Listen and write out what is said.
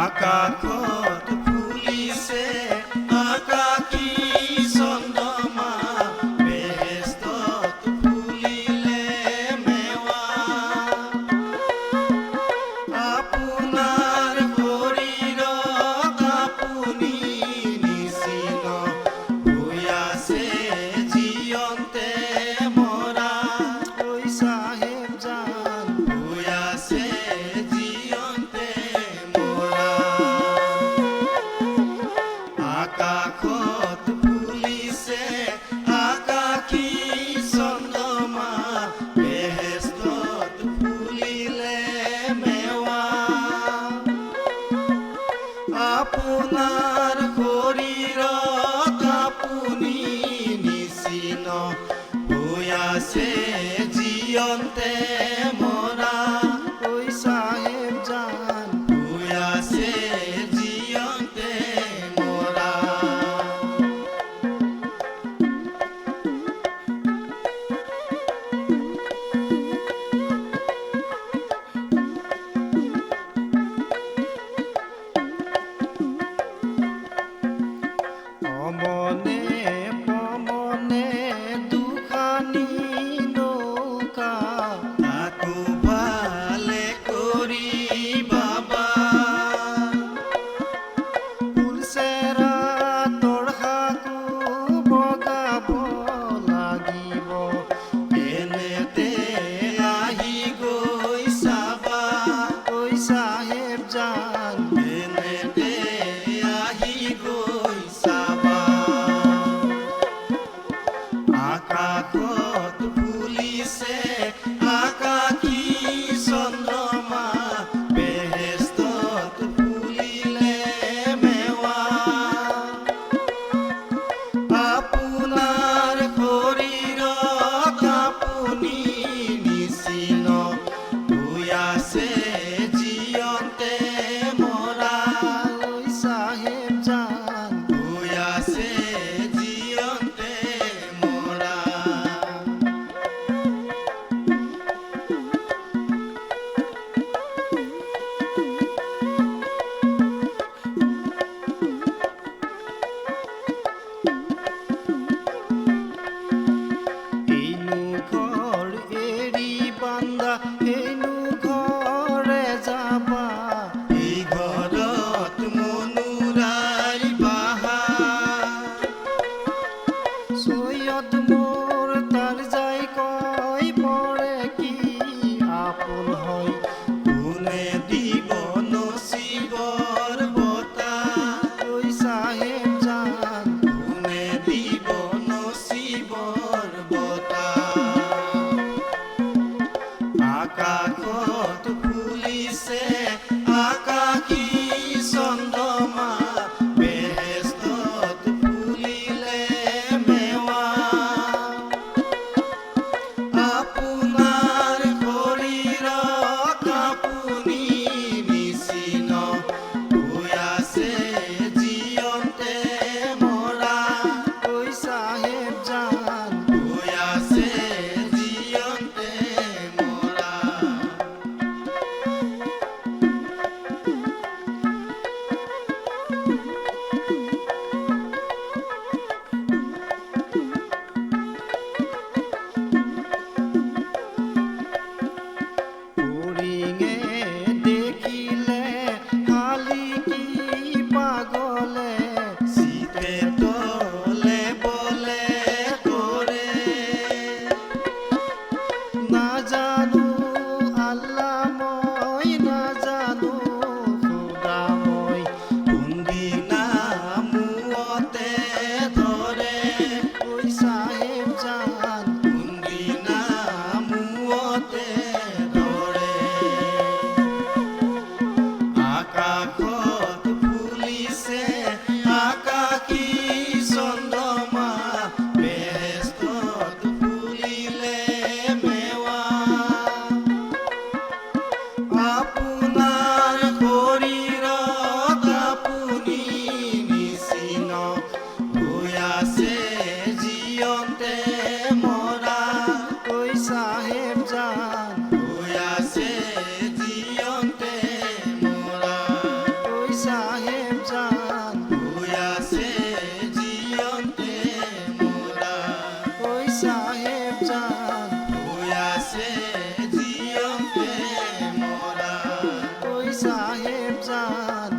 আকাশত ফুলিছে আকাশী চন্দ্ৰমা, বেহেস্তত ফুলিলে মেৱা। আপোনাৰ শৰীৰত আপুনি নিচিন হৈ আছে জীয়ন্তে মৰা। ঐ চাহেব জান হৈ আছে জীয়ন্তে মৰা। আকাশত ফুলিছে আকাশী চন্দ্ৰমা, বেহেস্তত ফুলিলে মেৱা। আপোনাৰ শৰীৰত আপুনি নিচিন হৈ আছে জীয়ন্তে মৰা। ঐ চাহেব জান হৈ আছে জীয়ন্তে মৰা। অমনে পমনে দুখানি নৌকা, তাকো ভালে কৰি বাবা। ফুলচেৰা তৰহাকো বগাব লাগিব, এনেতে আহি গৈ চাবা। ঐ চাহেব জান এনেতে আহি গৈ চাবা। আকাশত ফুলিছে আকাশী চন্দ্ৰমা, বেহেস্তত ফুলিলে মেৱা। আপোনাৰ শৰীৰত আপুনি নিচিন হৈ আছে জীয়ন্তে মৰা। ঐ চাহেব জান হৈ আছে জীয়ন্তে মৰা। এইনো ঘৰ এৰি বান্দা, এইনো ঘৰে যাবা। এই ঘৰত মনুৰাৰ বাহাৰ। চৈয়দ মোৰ তাৰ যাই কয় পৰে কি আপোন হয়, কোনে দিব নচিবৰ বঁটা। ঐ চাহেব জান কোনে দিব নচিবৰ বঁটা। আকাশত ফুলিছে আকাশী চন্দ্ৰমা, বেহেস্তত ফুলিলে মেৱা। আপোনাৰ শৰীৰত আপুনি নিচিন হৈ আছে জীয়ন্তে মৰা। ঐ চাহেব জান হৈ আছে জীয়ন্তে মৰা। साहेब जान हुयासे जियते मोरा ओई साहेब जान